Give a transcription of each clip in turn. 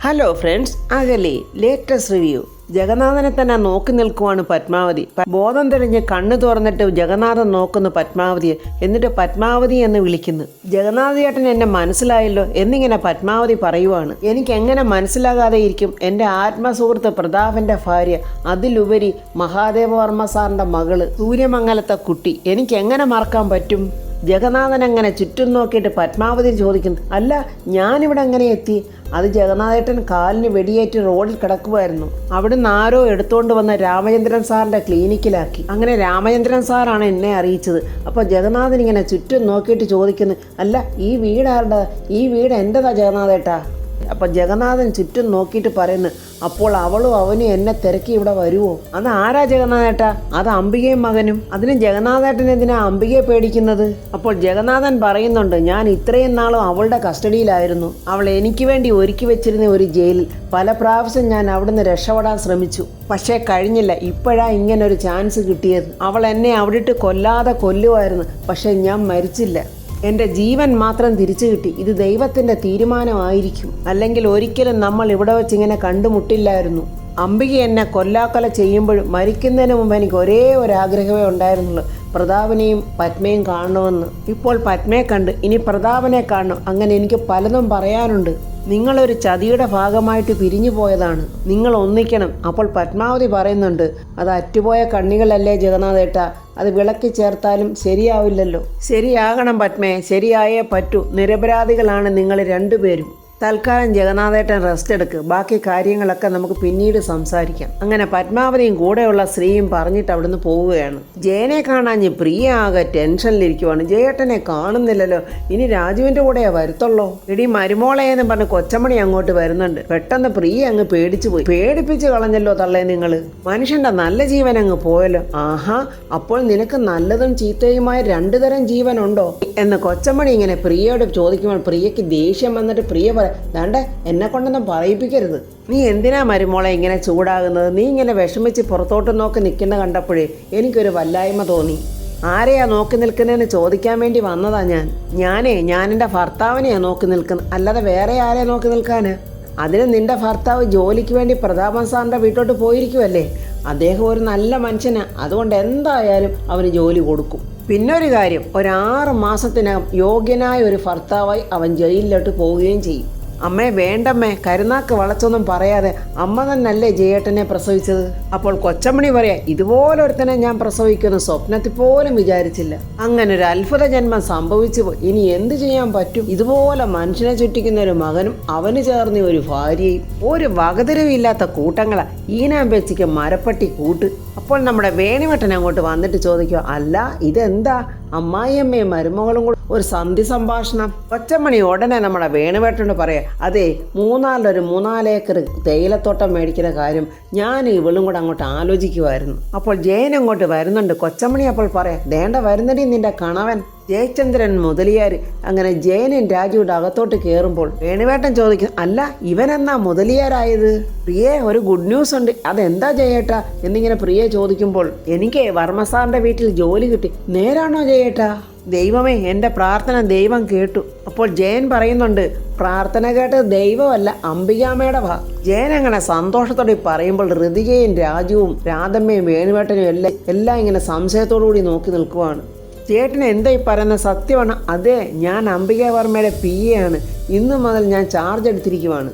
Hello friends, അകലെ latest review. ജഗന്നാഥനെ തന്നെ നോക്കി നിൽക്കുവാണ് പത്മാവതി. ബോധം തെളിഞ്ഞ് കണ്ണു തുറന്നിട്ട് ജഗന്നാഥൻ നോക്കുന്നു പത്മാവതിയെ. എന്നിട്ട് പത്മാവതി എന്ന് വിളിക്കുന്നു. ജഗന്നാഥേട്ടൻ എന്നെ മനസ്സിലായല്ലോ എന്നിങ്ങനെ പത്മാവതി പറയുവാണ്. എനിക്ക് എങ്ങനെ മനസ്സിലാകാതെ ഇരിക്കും? എൻ്റെ ആത്മസുഹൃത്ത് പ്രതാപൻ്റെ ഭാര്യ, അതിലുപരി മഹാദേവവർമ്മ സാറിൻ്റെ മകള്, സൂര്യമംഗലത്തെ കുട്ടി, എനിക്ക് എങ്ങനെ മറക്കാൻ പറ്റും? ജഗന്നാഥൻ അങ്ങനെ ചുറ്റും നോക്കിയിട്ട് പത്മാവതി ചോദിക്കുന്നു, അല്ല ഞാനിവിടെ എങ്ങനെ എത്തി? അത് ജഗന്നാഥേട്ടൻ കാലിന് വെടിയേറ്റ് റോഡിൽ കിടക്കുമായിരുന്നു. അവിടുന്ന് ആരോ എടുത്തുകൊണ്ട് വന്ന രാമചന്ദ്രൻ സാറിൻ്റെ ക്ലിനിക്കിലാക്കി. അങ്ങനെ രാമചന്ദ്രൻ സാറാണ് എന്നെ അറിയിച്ചത്. അപ്പോൾ ജഗന്നാഥൻ ഇങ്ങനെ ചുറ്റും നോക്കിയിട്ട് ചോദിക്കുന്നു, അല്ല ഈ വീടാരുടെ? ഈ വീട് എൻ്റെതാ ജഗന്നാഥേട്ടാ. അപ്പം ജഗന്നാഥൻ ചുറ്റും നോക്കിയിട്ട് പറയുന്നു, അപ്പോൾ അവളും അവനും എന്നെ തിരക്കി ഇവിടെ വരുമോ? അത് ആരാ ജഗന്നാഥേട്ടാ? അത് അംബികയും മകനും. അതിന് ജഗന്നാഥേട്ടൻ എന്തിനാ അംബികയെ പേടിക്കുന്നത്? അപ്പോൾ ജഗന്നാഥൻ പറയുന്നുണ്ട്, ഞാൻ ഇത്രയും നാളും അവളുടെ കസ്റ്റഡിയിലായിരുന്നു. അവൾ എനിക്ക് വേണ്ടി ഒരുക്കി വെച്ചിരുന്ന ഒരു ജയിലിൽ പല പ്രാവശ്യം ഞാൻ അവിടുന്ന് രക്ഷപ്പെടാൻ ശ്രമിച്ചു. പക്ഷേ കഴിഞ്ഞില്ല. ഇപ്പോഴാ ഇങ്ങനൊരു ചാൻസ് കിട്ടിയത്. അവൾ എന്നെ അവിടിട്ട് കൊല്ലാതെ കൊല്ലുമായിരുന്നു. പക്ഷേ ഞാൻ മരിച്ചില്ല. എൻ്റെ ജീവൻ മാത്രം തിരിച്ചു കിട്ടി. ഇത് ദൈവത്തിൻ്റെ തീരുമാനമായിരിക്കും. അല്ലെങ്കിൽ ഒരിക്കലും നമ്മൾ ഇവിടെ വെച്ച് ഇങ്ങനെ കണ്ടുമുട്ടില്ലായിരുന്നു. അംബിക എന്നെ കൊല്ലാക്കൊല ചെയ്യുമ്പോഴും മരിക്കുന്നതിന് മുമ്പ് എനിക്ക് ഒരേ ഒരു ആഗ്രഹമേ ഉണ്ടായിരുന്നുള്ളൂ, പ്രതാപനെയും പത്മയും കാണണമെന്ന്. ഇപ്പോൾ പത്മയെ കണ്ട്, ഇനി പ്രതാപനെ കാണണം. അങ്ങനെ എനിക്ക് പലതും പറയാനുണ്ട്. നിങ്ങളൊരു ചതിയുടെ ഭാഗമായിട്ട് പിരിഞ്ഞു പോയതാണ്. നിങ്ങൾ ഒന്നിക്കണം. അപ്പോൾ പത്മാവതി പറയുന്നുണ്ട്, അത് അറ്റുപോയ കണ്ണികളല്ലേ ജഗന്നാഥേട്ടാ, അത് വിളക്കി ചേർത്താലും ശരിയാവില്ലല്ലോ. ശരിയാകണം പത്മേ, ശരിയായേ പറ്റൂ. നിരപരാധികളാണ് നിങ്ങൾ രണ്ടുപേരും. തൽക്കാലം ജഗന്നാഥേട്ടൻ റെസ്റ്റ് എടുക്ക്. ബാക്കി കാര്യങ്ങളൊക്കെ നമുക്ക് പിന്നീട് സംസാരിക്കാം. അങ്ങനെ പത്മാവതിയും കൂടെയുള്ള സ്ത്രീയും പറഞ്ഞിട്ട് അവിടുന്ന് പോവുകയാണ്. ജയനെ കാണാൻ പ്രിയ ആകെ ടെൻഷനിലിരിക്കുവാണ്. ജയേട്ടനെ കാണുന്നില്ലല്ലോ, ഇനി രാജുവിൻ്റെ കൂടെയാ വരുത്തുള്ളൂ. ഇടി മരുമോളെ എന്ന് പറഞ്ഞ് കൊച്ചമണി അങ്ങോട്ട് വരുന്നുണ്ട്. പെട്ടെന്ന് പ്രിയ അങ്ങ് പേടിച്ചു പോയി. പേടിപ്പിച്ച് കളഞ്ഞല്ലോ തള്ളേ നിങ്ങൾ. മനുഷ്യൻ്റെ നല്ല ജീവൻ അങ്ങ് പോയല്ലോ. ആഹാ, അപ്പോൾ നിനക്ക് നല്ലതും ചീത്തയുമായ രണ്ടു തരം ജീവനുണ്ടോ എന്ന് കൊച്ചമണി ഇങ്ങനെ പ്രിയയോട് ചോദിക്കുമ്പോൾ പ്രിയയ്ക്ക് ദേഷ്യം വന്നിട്ട് പ്രിയ ദാണ്ടെ, എന്നെ കൊണ്ടൊന്നും പറയിപ്പിക്കരുത്. നീ എന്തിനാ മരുമോളെ ഇങ്ങനെ ചൂടാകുന്നത്? നീ ഇങ്ങനെ വിഷമിച്ച് പുറത്തോട്ട് നോക്കി നിൽക്കുന്ന കണ്ടപ്പോഴേ എനിക്കൊരു വല്ലായ്മ തോന്നി. ആരെയാ നോക്കി നിൽക്കുന്നതെന്ന് ചോദിക്കാൻ വേണ്ടി വന്നതാ ഞാൻ എൻ്റെ ഭർത്താവിനെയാണ് നോക്കി നിൽക്കുന്നത്, അല്ലാതെ വേറെ ആരെയാ നോക്കി നിൽക്കാന്? അതിന് നിന്റെ ഭർത്താവ് ജോലിക്ക് വേണ്ടി പ്രതാപൻ സാറിൻ്റെ വീട്ടോട്ട് പോയിരിക്കുമല്ലേ. അദ്ദേഹം ഒരു നല്ല മനുഷ്യനാ, അതുകൊണ്ട് എന്തായാലും അവന് ജോലി കൊടുക്കും. പിന്നൊരു കാര്യം, 6 മാസത്തിനകം യോഗ്യനായ ഒരു ഭർത്താവായി അവൻ ജയിലിലോട്ട് പോവുകയും ചെയ്യും. അമ്മേ വേണ്ടമ്മേ, കരുനാക്ക് വളച്ചൊന്നും പറയാതെ അമ്മ തന്നല്ലേ ജയേട്ടനെ പ്രസവിച്ചത്. അപ്പോൾ കൊച്ചമ്മണി പറയാ, ഇതുപോലൊരുത്തനെ ഞാൻ പ്രസവിക്കുമെന്ന് സ്വപ്നത്തിൽ പോലും വിചാരിച്ചില്ല. അങ്ങനെ ഒരു അത്ഭുത ജന്മം സംഭവിച്ചു പോയി. ഇനി എന്ത് ചെയ്യാൻ പറ്റും? ഇതുപോലെ മനുഷ്യനെ ചുറ്റിക്കുന്ന ഒരു മകനും അവന് ചേർന്ന ഒരു ഭാര്യയും. ഒരു വകതിരിവില്ലാത്ത കൂട്ടങ്ങളാ ഈനാമ്പേച്ചിക്ക് മരപ്പട്ടി കൂട്ട്. അപ്പോൾ നമ്മുടെ വേണിവട്ടൻ അങ്ങോട്ട് വന്നിട്ട് ചോദിക്കുക, അല്ല ഇതെന്താ അമ്മായിയമ്മയും മരുമകളും കൂടെ ഒരു സന്ധി സംഭാഷണം? കൊച്ചമണി ഉടനെ നമ്മുടെ വേണുവേട്ടനോട് പറയാം, അതെ 3 ഏക്കർ തേയിലത്തോട്ടം മേടിക്കുന്ന കാര്യം ഞാൻ ഇവളും കൂടെ അങ്ങോട്ട് ആലോചിക്കുമായിരുന്നു. അപ്പോൾ ജയൻ അങ്ങോട്ട് വരുന്നുണ്ട്. കൊച്ചമണി അപ്പോൾ പറയാം, ദേണ്ട വരുന്നടി നിന്റെ കണവൻ ജയചന്ദ്രൻ മുതലിയാർ. അങ്ങനെ ജയനും രാജുവിടെ അകത്തോട്ട് കയറുമ്പോൾ വേണുവേട്ടൻ ചോദിക്കും, അല്ല ഇവനെന്നാ മുതലിയാരായത്? പ്രിയേ, ഒരു ഗുഡ് ന്യൂസ് ഉണ്ട്. അതെന്താ ജയേട്ടാ എന്നിങ്ങനെ പ്രിയെ ചോദിക്കുമ്പോൾ, എനിക്ക് വർമ്മസാറിൻ്റെ വീട്ടിൽ ജോലി കിട്ടി. നേരാണോ ജയേട്ടാ? ദൈവമേ, എൻ്റെ പ്രാർത്ഥന ദൈവം കേട്ടു. അപ്പോൾ ജയൻ പറയുന്നുണ്ട്, പ്രാർത്ഥന കേട്ടത് ദൈവമല്ല അംബികാമ്മയുടെ ജയൻ അങ്ങനെ സന്തോഷത്തോടെ പറയുമ്പോൾ ഋതികയും രാജുവും രാധമ്മയും വേണുവേട്ടനും എല്ലാം ഇങ്ങനെ സംശയത്തോടു കൂടി നോക്കി നിൽക്കുവാണ്. ചേട്ടന് എന്താ ഈ പറയുന്നത്? സത്യമാണ്. അതെ, ഞാൻ അംബികാവർമ്മയുടെ PA ആണ്. ഇന്നു മുതൽ ഞാൻ ചാർജ് എടുത്തിരിക്കുവാണ്.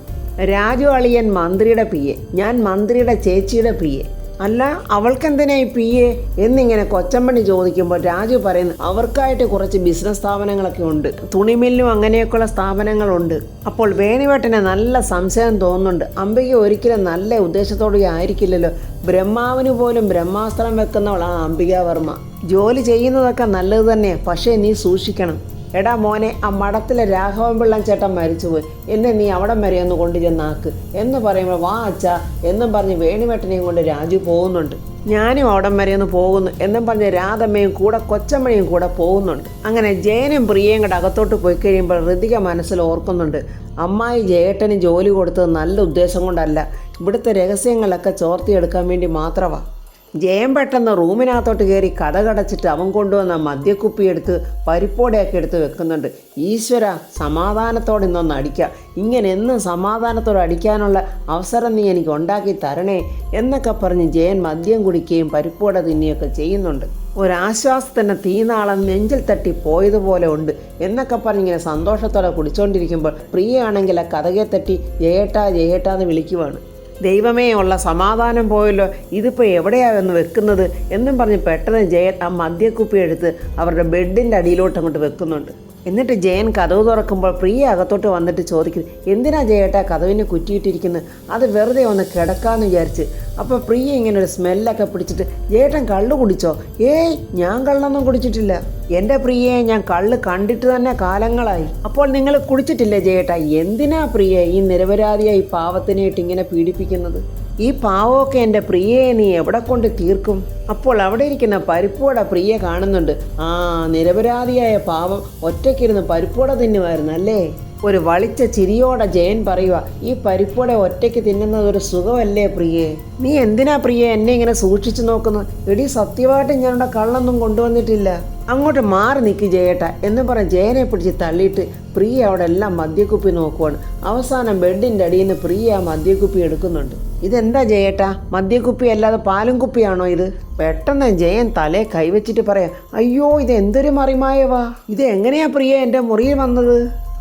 രാജു അളിയൻ മന്ത്രിയുടെ PA, ഞാൻ മന്ത്രിയുടെ ചേച്ചിയുടെ PA. അല്ല അവൾക്കെന്തിനാ ഈ PA എന്നിങ്ങനെ കൊച്ചമ്മണി ചോദിക്കുമ്പോൾ രാജു പറയുന്നു, അവർക്കായിട്ട് കുറച്ച് ബിസിനസ് സ്ഥാപനങ്ങളൊക്കെ ഉണ്ട്, തുണിമില്ലും അങ്ങനെയൊക്കെയുള്ള സ്ഥാപനങ്ങളുണ്ട്. അപ്പോൾ വേണുവേട്ടന് നല്ല സംശയം തോന്നുന്നുണ്ട്. അംബിക ഒരിക്കലും നല്ല ഉദ്ദേശത്തോടെ ആയിരിക്കില്ലല്ലോ. ബ്രഹ്മാവിന് പോലും ബ്രഹ്മാസ്ത്രം വെക്കുന്നവളാണ് അംബികാവർമ്മ. ജോലി ചെയ്യുന്നതൊക്കെ നല്ലത് തന്നെ, പക്ഷേ നീ സൂക്ഷിക്കണം. എടാ മോനെ, ആ മഠത്തിലെ രാഘവൻ പിള്ളൻ ചേട്ടൻ മരിച്ചുപോയി, എന്നെ നീ അവിടം വരെ ഒന്ന് കൊണ്ടുചെന്നാക്ക് എന്ന് പറയുമ്പോൾ വാ അച്ഛാ എന്നും പറഞ്ഞ് വേണുവേട്ടനെയും കൊണ്ട് രാജു പോകുന്നുണ്ട്. ഞാനും അവിടം വരെ ഒന്ന് പോകുന്നു എന്നും പറഞ്ഞ് രാധമ്മയും കൂടെ കൊച്ചമ്മണിയും കൂടെ പോകുന്നുണ്ട്. അങ്ങനെ ജയനും പ്രിയയും കൂടെ അകത്തോട്ട് പോയി കഴിയുമ്പോൾ ഋതിക മനസ്സിൽ ഓർക്കുന്നുണ്ട്, അമ്മായി ജയേട്ടന് ജോലി കൊടുത്തത് നല്ല ഉദ്ദേശം കൊണ്ടല്ല, ഇവിടുത്തെ രഹസ്യങ്ങളൊക്കെ ചോർത്തിയെടുക്കാൻ വേണ്ടി മാത്രമാണ്. ജയൻ പെട്ടെന്ന് റൂമിനകത്തോട്ട് കയറി കഥ കടച്ചിട്ട് അവൻ കൊണ്ടുവന്ന മദ്യക്കുപ്പിയെടുത്ത് പരിപ്പോടെയൊക്കെ എടുത്ത് വെക്കുന്നുണ്ട്. ഈശ്വര, സമാധാനത്തോടെ ഇന്നൊന്ന് അടിക്കാം, ഇങ്ങനെ എന്നും സമാധാനത്തോടെ അടിക്കാനുള്ള അവസരം നീ എനിക്ക് ഉണ്ടാക്കി തരണേ എന്നൊക്കെ പറഞ്ഞ് ജയൻ മദ്യം കുടിക്കുകയും പരിപ്പോട തിന്നുകയൊക്കെ ചെയ്യുന്നുണ്ട്. ഒരാശ്വാസത്തിന് തീനാളം നെഞ്ചിൽ തട്ടി പോയതുപോലെ ഉണ്ട് എന്നൊക്കെ പറഞ്ഞിങ്ങനെ സന്തോഷത്തോടെ കുടിച്ചുകൊണ്ടിരിക്കുമ്പോൾ പ്രിയയാണെങ്കിൽ ആ കഥകെ തട്ടി ജയേട്ടാ ജയേട്ടാ എന്ന് വിളിക്കുവാണ്. ദൈവമേ, ഉള്ള സമാധാനം പോയല്ലോ, ഇതിപ്പോൾ എവിടെയാണെന്ന് വെക്കുന്നത് എന്നും പറഞ്ഞ് പെട്ടെന്ന് ജയൻ ആ മദ്യക്കുപ്പി എടുത്ത് അവരുടെ ബെഡിൻ്റെ അടിയിലോട്ട് അങ്ങോട്ട് വെക്കുന്നുണ്ട്. എന്നിട്ട് ജയൻ കതവ് തുറക്കുമ്പോൾ പ്രിയ അകത്തോട്ട് വന്നിട്ട് ചോദിക്കുന്നു, എന്തിനാ ജയേട്ടാ കതവിനെ കുറ്റിയിട്ടിരിക്കുന്നത്? അത് വെറുതെ ഒന്ന് കിടക്കാമെന്ന് വിചാരിച്ച്. അപ്പോൾ പ്രിയ ഇങ്ങനെ ഒരു സ്മെല്ലൊക്കെ പിടിച്ചിട്ട്, ജയേട്ടൻ കള്ള് കുടിച്ചോ? ഏയ്, ഞാൻ കള്ളൊന്നും കുടിച്ചിട്ടില്ല എൻ്റെ പ്രിയയെ, ഞാൻ കള്ള് കണ്ടിട്ട് തന്നെ കാലങ്ങളായി. അപ്പോൾ നിങ്ങൾ കുടിച്ചിട്ടില്ലേ ജയേട്ടാ? എന്തിനാ പ്രിയ ഈ നിരപരാധിയായി പാവത്തിനായിട്ട് ഇങ്ങനെ പീഡിപ്പിക്കുന്നത്? ഈ പാവമൊക്കെ എൻ്റെ പ്രിയയെ നീ എവിടെ കൊണ്ട് തീർക്കും? അപ്പോൾ അവിടെ ഇരിക്കുന്ന പരിപ്പുവട പ്രിയ കാണുന്നുണ്ട്. ആ, നിരപരാധിയായ പാവം ഒറ്റയ്ക്കിരുന്ന് പരിപ്പുവട തിന്നുമായിരുന്നു അല്ലേ? ഒരു വളിച്ച ചിരിയോടെ ജയൻ പറയുക, ഈ പരിപ്പുവട ഒറ്റയ്ക്ക് തിന്നുന്നത് ഒരു സുഖമല്ലേ പ്രിയേ? നീ എന്തിനാ പ്രിയ എന്നെ ഇങ്ങനെ സൂക്ഷിച്ചു നോക്കുന്നു? എടി, സത്യമായിട്ട് ഞാനിവിടെ കള്ളൊന്നും കൊണ്ടുവന്നിട്ടില്ല. അങ്ങോട്ട് മാറി നിൽക്ക് ജയേട്ടാ എന്ന് പറഞ്ഞ് ജയനെ പിടിച്ച് തള്ളിയിട്ട് പ്രിയ അവിടെ എല്ലാം മദ്യക്കുപ്പി നോക്കുവാണ്. അവസാനം ബെഡിൻ്റെ അടിയിൽ നിന്ന് പ്രിയ ആ മദ്യക്കുപ്പി എടുക്കുന്നുണ്ട്. ഇതെന്താ ജയേട്ടാ, മദ്യക്കുപ്പി അല്ലാതെ പാലും കുപ്പിയാണോ ഇത്? പെട്ടെന്ന് ജയൻ തലേ കൈവച്ചിട്ട് പറയാം, അയ്യോ, ഇത് എന്തൊരു മറിമായവാ, ഇത് എങ്ങനെയാ പ്രിയ എൻ്റെ മുറിയിൽ വന്നത്?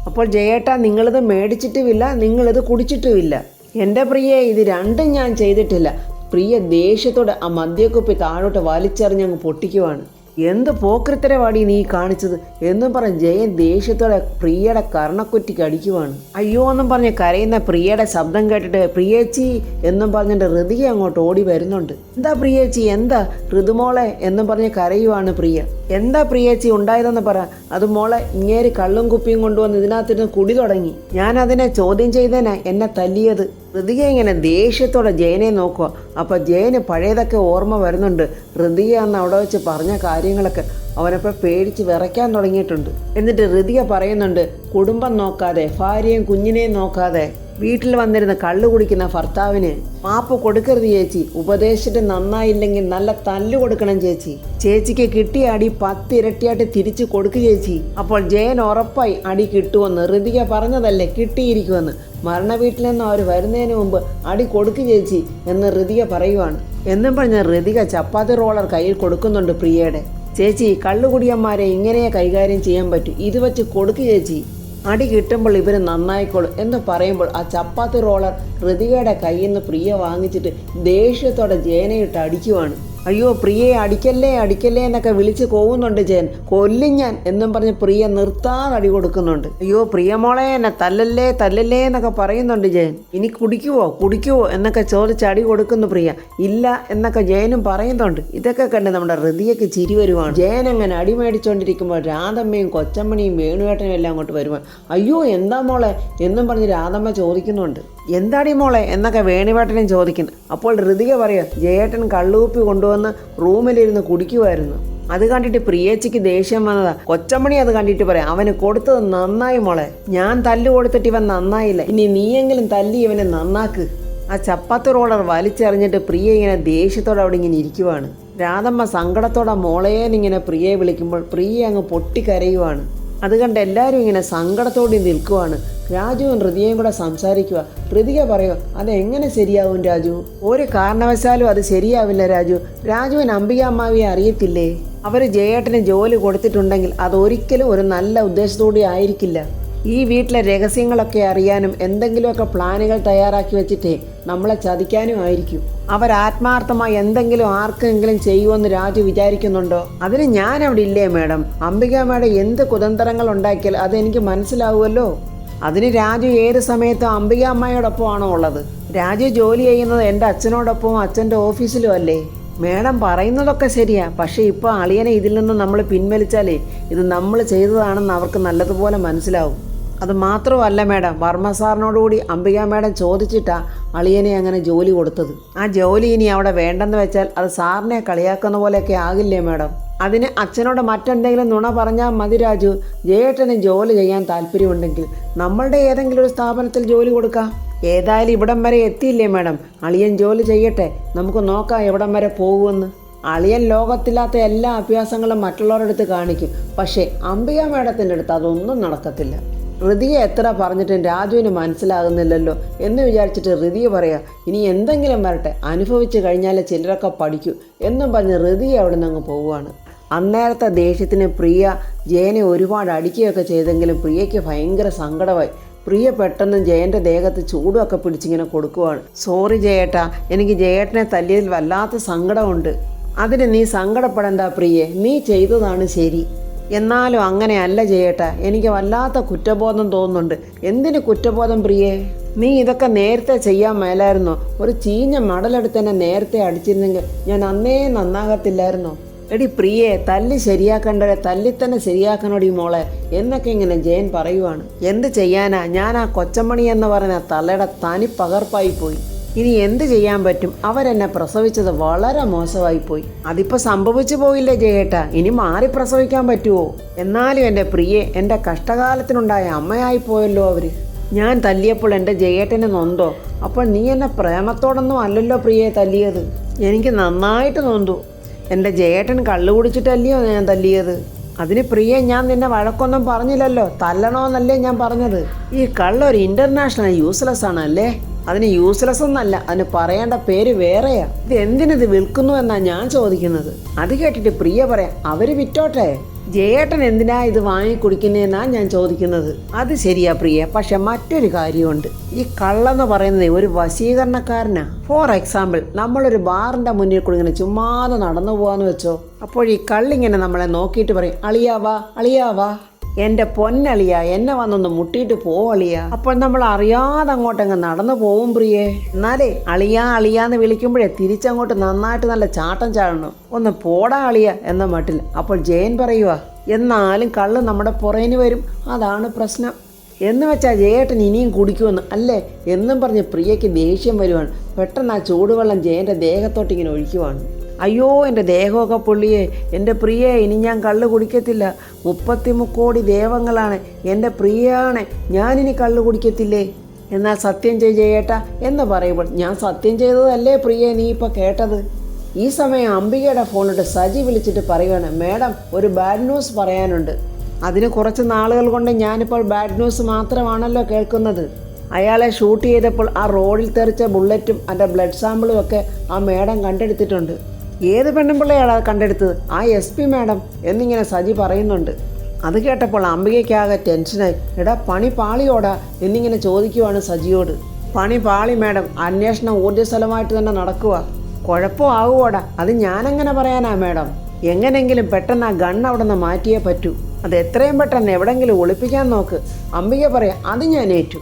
അപ്പോൾ ജയേട്ടാ, നിങ്ങളിത് മേടിച്ചിട്ടുമില്ല, നിങ്ങളിത് കുടിച്ചിട്ടുമില്ല. എൻ്റെ പ്രിയെ, ഇത് രണ്ടും ഞാൻ ചെയ്തിട്ടില്ല. പ്രിയ ദേഷ്യത്തോടെ ആ മദ്യക്കുപ്പി താഴോട്ട് വലിച്ചെറിഞ്ഞങ്ങ് പൊട്ടിക്കുവാണ്. എന്ത് പോക്രിത്തരവാടി നീ കാണിച്ചത് എന്നും പറഞ്ഞ് ജയൻ ദേഷ്യത്തോടെ പ്രിയയുടെ കർണക്കുറ്റിക്ക് അടിക്കുവാണ്. അയ്യോ എന്നും പറഞ്ഞ് കരയുന്ന പ്രിയയുടെ ശബ്ദം കേട്ടിട്ട് പ്രിയേച്ചി എന്നും പറഞ്ഞിട്ട് ഋതിക അങ്ങോട്ട് ഓടി വരുന്നുണ്ട്. എന്താ പ്രിയേച്ചി, എന്താ ഋതുമോളെ എന്നും പറഞ്ഞ് കരയുവാണ് പ്രിയ. എന്താ പ്രിയേച്ചി ഉണ്ടായതെന്ന് പറ. അത് മോളെ, ഇങ്ങേര് കള്ളും കുപ്പിയും കൊണ്ടുവന്ന് ഇതിനകത്തിരുന്ന് കുടി തുടങ്ങി. ഞാൻ അതിനെ ചോദ്യം ചെയ്തേനാ എന്നെ തല്ലിയത്. ഋതിക ഇങ്ങനെ ദേഷ്യത്തോടെ ജയനെ നോക്കുക. അപ്പോൾ ജയന് പഴയതൊക്കെ ഓർമ്മ വരുന്നുണ്ട്. ഋതിക അന്ന് അവിടെ വെച്ച് പറഞ്ഞ കാര്യങ്ങളൊക്കെ അവനപ്പോൾ പേടിച്ച് വിറയ്ക്കാൻ തുടങ്ങിയിട്ടുണ്ട്. എന്നിട്ട് ഋതിക പറയുന്നുണ്ട്, കുടുംബം നോക്കാതെ, ഭാര്യയും കുഞ്ഞിനെയും നോക്കാതെ വീട്ടിൽ വന്നിരുന്ന് കള്ളു കുടിക്കുന്ന ഭർത്താവിന് മാപ്പ് കൊടുക്കരുത് ചേച്ചി. ഉപദേശിച്ചിട്ട് നന്നായില്ലെങ്കിൽ നല്ല തല്ലു കൊടുക്കണം ചേച്ചി. ചേച്ചിക്ക് കിട്ടിയ അടി 10 ഇരട്ടിയായിട്ട് തിരിച്ചു കൊടുക്കു ചേച്ചി. അപ്പോൾ ജയൻ ഉറപ്പായി അടി കിട്ടുമെന്ന് ഋതിക പറഞ്ഞതല്ലേ, കിട്ടിയിരിക്കുമെന്ന്. മരണ വീട്ടിൽ നിന്ന് അവർ വരുന്നതിന് മുമ്പ് അടി കൊടുക്കു ചേച്ചി എന്ന് ഋതിക പറയുവാണ്. എന്നും പറഞ്ഞ് ഋതിക ചപ്പാത്തി റോളർ കയ്യിൽ കൊടുക്കുന്നുണ്ട് പ്രിയയുടെ. ചേച്ചി, കള്ളുകുടിയന്മാരെ ഇങ്ങനെ കൈകാര്യം ചെയ്യാൻ പറ്റും, ഇത് വെച്ച് കൊടുക്കു ചേച്ചി. അടി കിട്ടുമ്പോൾ ഇവർ നന്നായിക്കോളും എന്ന് പറയുമ്പോൾ ആ ചപ്പാത്തി റോളർ ഋതികയുടെ കയ്യിൽ നിന്ന് പ്രിയ വാങ്ങിച്ചിട്ട് ദേഷ്യത്തോടെ ജയനയിട്ട് അടിക്കുവാണ്. അയ്യോ, പ്രിയയെ അടിക്കല്ലേ അടിക്കല്ലേ എന്നൊക്കെ വിളിച്ച് പോകുന്നുണ്ട് ജയൻ. കൊല്ലും ഞാൻ എന്നും പറഞ്ഞ് പ്രിയ നിർത്താതെ അടി കൊടുക്കുന്നുണ്ട്. അയ്യോ പ്രിയമോളെ, എന്നെ തല്ലല്ലേ തല്ലല്ലേ എന്നൊക്കെ പറയുന്നുണ്ട് ജയൻ. ഇനി കുടിക്കുവോ എന്നൊക്കെ ചോദിച്ച് അടി കൊടുക്കുന്നു പ്രിയ. ഇല്ല എന്നൊക്കെ ജയനും പറയുന്നുണ്ട്. ഇതൊക്കെ കണ്ട് നമ്മുടെ ഋതികയ്ക്ക് ചിരി വരുവാണ്. ജയൻ അങ്ങനെ അടി മേടിച്ചുകൊണ്ടിരിക്കുമ്പോൾ രാധമ്മയും കൊച്ചമ്മണിയും വേണുവേട്ടനും എല്ലാം അങ്ങോട്ട് വരുവാണ്. അയ്യോ, എന്താ മോളെ എന്നും പറഞ്ഞ് രാധമ്മ ചോദിക്കുന്നുണ്ട്. എന്താടി മോളെ എന്നൊക്കെ വേണുവേട്ടനും ചോദിക്കുന്നു. അപ്പോൾ ഋതിക പറയുക, ജയേട്ടൻ കള്ളുകുപ്പി കൊണ്ടുവന്ന് റൂമിലിരുന്ന് കുടിക്കുമായിരുന്നു. അത് കണ്ടിട്ട് പ്രിയേച്ചിക്ക് ദേഷ്യം വന്നതാ. കൊച്ചമ്മണി അത് കണ്ടിട്ട് പറയാം, അവന് കൊടുത്തത് നന്നായി മോളെ, ഞാൻ തല്ലു കൊടുത്തിട്ട് ഇവൻ നന്നായില്ല, ഇനി നീയെങ്കിലും തല്ലി ഇവനെ നന്നാക്ക്. ആ ചപ്പാത്തി റോളർ വലിച്ചെറിഞ്ഞിട്ട് പ്രിയ ഇങ്ങനെ ദേഷ്യത്തോടെ അവിടെ ഇങ്ങനെ ഇരിക്കുവാണ്. രാധമ്മ സങ്കടത്തോടെ മോളേന്നിങ്ങനെ പ്രിയയെ വിളിക്കുമ്പോൾ പ്രിയ അങ്ങ് പൊട്ടിക്കരയുവാണ്. അത് കണ്ട് എല്ലാവരും ഇങ്ങനെ സങ്കടത്തോടെ നിൽക്കുവാണ്. രാജുവും ഋതികയും കൂടെ സംസാരിക്കുക. ഋതിക പറയുക, അതെങ്ങനെ ശരിയാവും രാജു? ഒരു കാരണവശാലും അത് ശരിയാവില്ല രാജു. രാജുവിന് അംബികാമ്മാവിയെ അറിയത്തില്ലേ? അവർ ജയേട്ടന് ജോലി കൊടുത്തിട്ടുണ്ടെങ്കിൽ അതൊരിക്കലും ഒരു നല്ല ഉദ്ദേശത്തോടെ ആയിരിക്കില്ല. ഈ വീട്ടിലെ രഹസ്യങ്ങളൊക്കെ അറിയാനും എന്തെങ്കിലുമൊക്കെ പ്ലാനുകൾ തയ്യാറാക്കി വെച്ചിട്ടേ നമ്മളെ ചതിക്കാനും ആയിരിക്കും. അവരാത്മാർത്ഥമായി എന്തെങ്കിലും ആർക്കെങ്കിലും ചെയ്യുമെന്ന് രാജു വിചാരിക്കുന്നുണ്ടോ? അതിന് ഞാൻ അവിടെ ഇല്ലേ മാഡം? അംബിക മാഡം എന്ത് കുതന്ത്രങ്ങൾ ഉണ്ടാക്കിയാൽ അതെനിക്ക് മനസ്സിലാവുമല്ലോ. അതിന് രാജു ഏത് സമയത്തും അംബിക അമ്മയോടൊപ്പമാണോ ഉള്ളത്? രാജു ജോലി ചെയ്യുന്നത് എൻ്റെ അച്ഛനോടൊപ്പവും അച്ഛൻ്റെ ഓഫീസിലും അല്ലേ? മേഡം പറയുന്നതൊക്കെ ശരിയാ, പക്ഷേ ഇപ്പോൾ അളിയനെ ഇതിൽ നിന്ന് നമ്മൾ പിൻവലിച്ചാലേ ഇത് നമ്മൾ ചെയ്തതാണെന്ന് അവർക്ക് നല്ലതുപോലെ മനസ്സിലാവും. അത് മാത്രമല്ല മേഡം, വർമ്മ സാറിനോടുകൂടി അംബിക മേഡം ചോദിച്ചിട്ടാ അളിയനെ അങ്ങനെ ജോലി കൊടുത്തത്. ആ ജോലി ഇനി അവിടെ വേണ്ടെന്ന് വെച്ചാൽ അത് സാറിനെ കളിയാക്കുന്ന പോലെയൊക്കെ ആകില്ലേ മേഡം? അതിന് അച്ഛനോട് മറ്റെന്തെങ്കിലും നുണ പറഞ്ഞാൽ മതി രാജു. ജയേട്ടന് ജോലി ചെയ്യാൻ താല്പര്യമുണ്ടെങ്കിൽ നമ്മളുടെ ഏതെങ്കിലും ഒരു സ്ഥാപനത്തിൽ ജോലി കൊടുക്കാം. ഏതായാലും ഇവിടം വരെ എത്തിയില്ലേ മാഡം, അളിയൻ ജോലി ചെയ്യട്ടെ, നമുക്ക് നോക്കാം എവിടം വരെ പോകുമെന്ന്. അളിയൻ ലോകത്തില്ലാത്ത എല്ലാ അഭ്യാസങ്ങളും മറ്റുള്ളവരുടെ അടുത്ത് കാണിക്കും, പക്ഷേ അംബിക മാഡത്തിൻ്റെ അടുത്ത് അതൊന്നും നടക്കത്തില്ല. ഋതിയെ എത്ര പറഞ്ഞിട്ടും രാജുവിന് മനസ്സിലാകുന്നില്ലല്ലോ എന്ന് വിചാരിച്ചിട്ട് ഋതിയെ പറയാ, ഇനി എന്തെങ്കിലും വരട്ടെ, അനുഭവിച്ചു കഴിഞ്ഞാലേ ചിലരൊക്കെ പഠിക്കൂ എന്നും പറഞ്ഞ് ഋതിയെ അവിടെ നിന്ന് അങ്ങ് പോവുകയാണ്. അന്നേരത്തെ ദേഷ്യത്തിന് പ്രിയ ജയനെ ഒരുപാട് അടിക്കുകയൊക്കെ ചെയ്തെങ്കിലും പ്രിയയ്ക്ക് ഭയങ്കര സങ്കടമായി. പ്രിയ പെട്ടെന്ന് ജയൻ്റെ ദേഹത്ത് ചൂടുമൊക്കെ പിടിച്ചിങ്ങനെ കൊടുക്കുവാണ്. സോറി ജയേട്ടാ, എനിക്ക് ജയേട്ടനെ തല്ലിയതിൽ വല്ലാത്ത സങ്കടമുണ്ട്. അതിന് നീ സങ്കടപ്പെടണ്ട പ്രിയെ, നീ ചെയ്തതാണ് ശരി. എന്നാലും അങ്ങനെയല്ല ജയേട്ടാ, എനിക്ക് വല്ലാത്ത കുറ്റബോധം തോന്നുന്നുണ്ട്. എന്തിന് കുറ്റബോധം പ്രിയേ? നീ ഇതൊക്കെ നേരത്തെ ചെയ്യാൻ മേലായിരുന്നോ? ഒരു ചീഞ്ഞ മടലെടുത്ത് തന്നെ നേരത്തെ അടിച്ചിരുന്നെങ്കിൽ ഞാൻ അന്നേ നന്നാകത്തില്ലായിരുന്നോ? എടി പ്രിയെ, തല്ലി ശരിയാക്കണ്ടേ, തല്ലിത്തന്നെ ശരിയാക്കണോടി മോളെ എന്നൊക്കെ ഇങ്ങനെ ജയൻ പറയുവാണ്. എന്ത് ചെയ്യാനാ, ഞാൻ ആ കൊച്ചമണി എന്ന് പറയുന്ന തലയുടെ തനി പകർപ്പായി പോയി. ഇനി എന്ത് ചെയ്യാൻ പറ്റും? അവരെന്നെ പ്രസവിച്ചത് വളരെ മോശമായിപ്പോയി. അതിപ്പോൾ സംഭവിച്ചു പോയില്ലേ ജയേട്ടാ, ഇനി മാറി പ്രസവിക്കാൻ പറ്റുമോ? എന്നാലും എൻ്റെ പ്രിയെ, എൻ്റെ കഷ്ടകാലത്തിനുണ്ടായ അമ്മയായിപ്പോയല്ലോ അവർ. ഞാൻ തല്ലിയപ്പോൾ എൻ്റെ ജയേട്ടനെ നൊന്തോ? അപ്പോൾ നീ എന്നെ പ്രേമത്തോടൊന്നും അല്ലല്ലോ പ്രിയെ തല്ലിയത്. എനിക്ക് നന്നായിട്ട് നൊന്തു. എൻ്റെ ജയേട്ടൻ കള്ളു കുടിച്ചിട്ടല്ലയോ ഞാൻ തല്ലിയത്. അതിന് പ്രിയെ, ഞാൻ നിന്നെ വഴക്കൊന്നും പറഞ്ഞില്ലല്ലോ, തല്ലണോന്നല്ലേ ഞാൻ പറഞ്ഞത്. ഈ കള്ളൊരു ഇൻ്റർനാഷണൽ യൂസ്ലെസ് ആണല്ലേ. അതിന് യൂസ്ലെസ് ഒന്നല്ല, അതിന് പറയേണ്ട പേര് വേറെയാ. ഇത് എന്തിനിത് വിൽക്കുന്നു എന്നാ ഞാൻ ചോദിക്കുന്നത്. അത് കേട്ടിട്ട് പ്രിയ പറയാം, അവർ വിറ്റോട്ടെ, ജയേട്ടൻ എന്തിനാ ഇത് വാങ്ങിക്കുടിക്കുന്നതെന്നാ ഞാൻ ചോദിക്കുന്നത്. അത് ശരിയാ പ്രിയ, പക്ഷെ മറ്റൊരു കാര്യമുണ്ട്. ഈ കള്ളെന്ന് പറയുന്നത് ഒരു വശീകരണക്കാരനാ. ഫോർ എക്സാമ്പിൾ, നമ്മളൊരു ബാറിൻ്റെ മുന്നിൽ കൂടി ഇങ്ങനെ ചുമ്മാതെ നടന്നു പോകാന്ന് വെച്ചോ. അപ്പോൾ ഈ കള്ളിങ്ങനെ നമ്മളെ നോക്കിയിട്ട് പറയും, അളിയാവാ അളിയാവാ, എൻ്റെ പൊന്നളിയ, എന്നെ വന്നൊന്ന് മുട്ടിയിട്ട് പോവളിയ. അപ്പോൾ നമ്മൾ അറിയാതെ അങ്ങോട്ടങ്ങ് നടന്നു പോവും പ്രിയേ. എന്നാലേ അളിയാന്ന് വിളിക്കുമ്പോഴേ തിരിച്ചങ്ങോട്ട് നന്നായിട്ട് നല്ല ചാട്ടം ചാടണം. ഒന്ന് പോടാ അളിയ എന്ന മട്ടിൽ. അപ്പോൾ ജയൻ പറയുക, എന്നാലും കള്ള് നമ്മുടെ പുറകിന് വരും, അതാണ് പ്രശ്നം. എന്ന് വെച്ചാൽ ജയേട്ടൻ ഇനിയും കുടിക്കുമെന്ന് അല്ലേ എന്നും പറഞ്ഞ് പ്രിയയ്ക്ക് ദേഷ്യം വരുവാണ്. പെട്ടെന്ന് ആ ചൂടുവെള്ളം ജയൻ്റെ ദേഹത്തോട്ടിങ്ങനെ ഒഴിക്കുവാണ്. അയ്യോ, എൻ്റെ ദേഹമൊക്കെ പൊള്ളിയേ, എൻ്റെ പ്രിയേ, ഇനി ഞാൻ കള്ള് കുടിക്കത്തില്ല. 33 കോടി ദേവങ്ങളാണ്, എൻ്റെ പ്രിയയാണ്, ഞാനിനി കള്ള് കുടിക്കത്തില്ലേ. എന്നാൽ സത്യം ചെയ്യേട്ടാ എന്ന് പറയുമ്പോൾ, ഞാൻ സത്യം ചെയ്തതല്ലേ പ്രിയേ നീ ഇപ്പോൾ കേട്ടത്. ഈ സമയം അംബികയുടെ ഫോണിട്ട് സജി വിളിച്ചിട്ട് പറയുകയാണ്, മേഡം ഒരു ബാഡ് ന്യൂസ് പറയാനുണ്ട്. അതിന് കുറച്ച് നാളുകൾ കൊണ്ട് ഞാനിപ്പോൾ ബാഡ് ന്യൂസ് മാത്രമാണല്ലോ കേൾക്കുന്നത്. അയാളെ ഷൂട്ട് ചെയ്തപ്പോൾ ആ റോഡിൽ തെറിച്ച ബുള്ളറ്റും അതിൻ്റെ ബ്ലഡ് സാമ്പിളും ഒക്കെ ആ മേഡം കണ്ടെടുത്തിട്ടുണ്ട്. ഏത് പെണ്ണുമ്പിള്ളയാണ് കണ്ടെടുത്തത്? ആ SP മാഡം എന്നിങ്ങനെ സജി പറയുന്നുണ്ട്. അത് കേട്ടപ്പോൾ അംബികയ്ക്കാകെ ടെൻഷനായി. എടാ പണി പാളിയോടാ എന്നിങ്ങനെ ചോദിക്കുവാണ് സജിയോട്. പണി പാളി മാഡം, അന്വേഷണം ഊർജ്ജസ്വലമായിട്ട് തന്നെ നടക്കുക. കുഴപ്പമാകുവോടാ? അത് ഞാനെങ്ങനെ പറയാനാ മാഡം? എങ്ങനെങ്കിലും പെട്ടെന്ന് ആ ഗൺ അവിടെ നിന്ന് മാറ്റിയേ പറ്റൂ. അത് എത്രയും പെട്ടെന്ന് എവിടെങ്കിലും ഒളിപ്പിക്കാൻ നോക്ക്. അംബിക പറയാം, അത് ഞാൻ ഏറ്റു.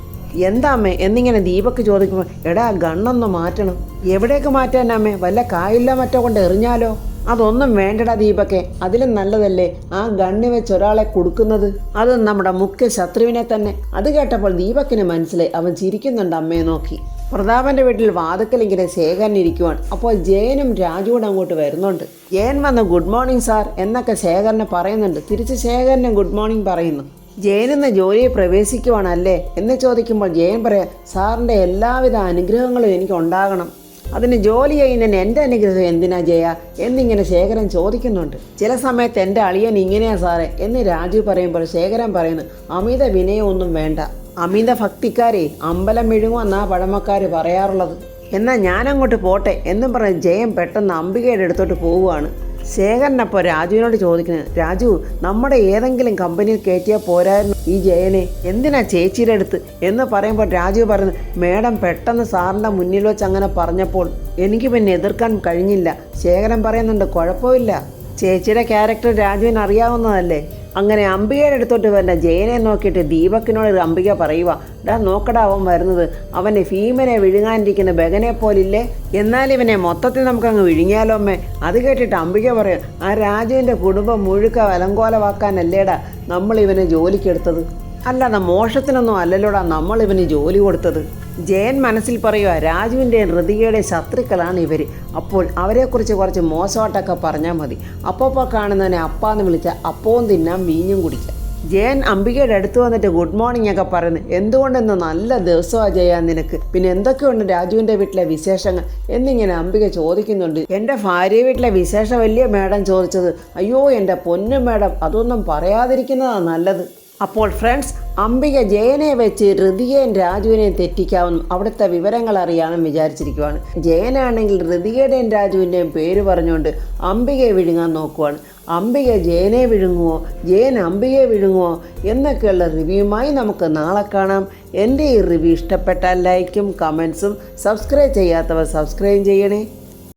എന്താ അമ്മേ എന്നിങ്ങനെ ദീപക്ക് ചോദിക്കുമ്പോൾ, എടാ ഗണ്ണൊന്ന് മാറ്റണം. എവിടേക്ക് മാറ്റാനമ്മേ? വല്ല കായില്ല മറ്റോ കൊണ്ട് എറിഞ്ഞാലോ? അതൊന്നും വേണ്ടടാ ദീപക്കെ, അതിലും നല്ലതല്ലേ ആ ഗണ്ണ് വെച്ച് ഒരാളെ കൊടുക്കുന്നത്, അത് നമ്മുടെ മുഖ്യ ശത്രുവിനെ തന്നെ. അത് കേട്ടപ്പോൾ ദീപക്കിന് മനസ്സിലായി. അവൻ ചിരിക്കുന്നുണ്ട് അമ്മയെ നോക്കി. പ്രതാപൻ്റെ വീട്ടിൽ വാതുക്കൽ ഇങ്ങനെ ശേഖരൻ ഇരിക്കുവാണ്. അപ്പോൾ ജയനും രാജുവും അങ്ങോട്ട് വരുന്നുണ്ട്. ജയൻ വന്ന് ഗുഡ് മോർണിംഗ് സാർ എന്നൊക്കെ ശേഖരനെ പറയുന്നുണ്ട്. തിരിച്ച് ശേഖരനും ഗുഡ് മോർണിംഗ് പറയുന്നു. ജയനിന്ന് ജോലിയെ പ്രവേശിക്കുവാണല്ലേ എന്ന് ചോദിക്കുമ്പോൾ ജയൻ പറയാം, സാറിൻ്റെ എല്ലാവിധ അനുഗ്രഹങ്ങളും എനിക്ക് ഉണ്ടാകണം. അതിന് ജോലി ചെയ്യുന്നതിന് എൻ്റെ അനുഗ്രഹം എന്തിനാ ജയ എന്നിങ്ങനെ ശേഖരൻ ചോദിക്കുന്നുണ്ട്. ചില സമയത്ത് എൻ്റെ അളിയൻ ഇങ്ങനെയാ സാറേ എന്ന് രാജു പറയുമ്പോൾ ശേഖരൻ പറയുന്നു, അമിത വിനയമൊന്നും വേണ്ട, അമിത ഭക്തിക്കാരെ അമ്പലം വിഴുങ്ങുമെന്നാ പഴമക്കാർ പറയാറുള്ളത്. എന്നാൽ ഞാനങ്ങോട്ട് പോട്ടെ എന്നും പറഞ്ഞ് ജയൻ പെട്ടെന്ന് അംബികയുടെ അടുത്തോട്ട് പോവുകയാണ്. ശേഖരനപ്പോൾ രാജുവിനോട് ചോദിക്കുന്നത്, രാജു നമ്മുടെ ഏതെങ്കിലും കമ്പനിയിൽ കയറ്റിയാൽ പോരായിരുന്നു ഈ ജയനെ, എന്തിനാ ചേച്ചിയുടെ അടുത്ത് എന്ന് പറയുമ്പോൾ രാജു പറയുന്നു, മേഡം പെട്ടെന്ന് സാറിൻ്റെ മുന്നിൽ വെച്ച് അങ്ങനെ പറഞ്ഞപ്പോൾ എനിക്ക് പിന്നെ എതിർക്കാൻ കഴിഞ്ഞില്ല. ശേഖരൻ പറയുന്നുണ്ട്, കുഴപ്പമില്ല, ചേച്ചിയുടെ ക്യാരക്ടർ രാജുവിന് അറിയാവുന്നതല്ലേ. അങ്ങനെ അംബികയുടെ അടുത്തോട്ട് വരുന്ന ജയനെ നോക്കിയിട്ട് ദീപക്കിനോട് അംബിക പറയുക, ഡാ നോക്കടാ അവൻ വരുന്നത്, അവനെ ഭീമനെ വിഴുങ്ങാനിരിക്കുന്ന ബഗനെ പോലില്ലേ, എന്നാൽ ഇവനെ മൊത്തത്തിൽ നമുക്കങ്ങ് വിഴുങ്ങിയാലോ അമ്മേ. അത് കേട്ടിട്ട് അംബിക പറയും, ആ രാജുവിൻ്റെ കുടുംബം മുഴുക്ക വലങ്കോലവാക്കാനല്ലേടാ നമ്മൾ ഇവനെ ജോലിക്കെടുത്തത്, അല്ലാതെ മോഷത്തിനൊന്നും അല്ലല്ലോടാ നമ്മൾ ഇവന് ജോലി കൊടുത്തത്. ജയൻ മനസ്സിൽ പറയുക, രാജുവിൻ്റെയും ഋതികയുടെയും ശത്രുക്കളാണ് ഇവർ. അപ്പോൾ അവരെക്കുറിച്ച് കുറച്ച് മോശമായിട്ടൊക്കെ പറഞ്ഞാൽ മതി. അപ്പോൾ കാണുന്നതിനെ അപ്പാന്ന് വിളിച്ചാൽ അപ്പവും തിന്നാം വീഞ്ഞും കുടിക്കാം. ജയൻ അംബികയുടെ അടുത്ത് വന്നിട്ട് ഗുഡ് മോർണിംഗ് ഒക്കെ പറയുന്നു. എന്തുകൊണ്ടെന്ന് നല്ല ദിവസമാണ് ജയ നിനക്ക്, പിന്നെ എന്തൊക്കെയുണ്ട് രാജുവിൻ്റെ വീട്ടിലെ വിശേഷങ്ങൾ എന്നിങ്ങനെ അംബിക ചോദിക്കുന്നുണ്ട്. എൻ്റെ ഭാര്യ വീട്ടിലെ വിശേഷമല്ലേ മാഡം ചോദിച്ചത്? അയ്യോ എൻ്റെ പൊന്നു മാഡം, അതൊന്നും പറയാതിരിക്കുന്നതാണ് നല്ലത്. അപ്പോൾ ഫ്രണ്ട്സ്, അംബിക ജയനെ വെച്ച് ഋതികയും രാജുവിനെയും തെറ്റിക്കാവുന്നു അവിടുത്തെ വിവരങ്ങൾ അറിയാനും വിചാരിച്ചിരിക്കുവാണ്. ജയനാണെങ്കിൽ ഋതികയുടെയും രാജുവിൻ്റെയും പേര് പറഞ്ഞുകൊണ്ട് അംബികയെ വിഴുങ്ങാൻ നോക്കുവാണ്. അംബിക ജയനെ വിഴുങ്ങുമോ, ജയൻ അംബികയെ വിഴുങ്ങുമോ എന്നൊക്കെയുള്ള റിവ്യൂമായി നമുക്ക് നാളെ കാണാം. എൻ്റെ ഈ റിവ്യൂ ഇഷ്ടപ്പെട്ടാൽ ലൈക്കും കമൻസും, സബ്സ്ക്രൈബ് ചെയ്യാത്തവർ സബ്സ്ക്രൈബ് ചെയ്യണേ.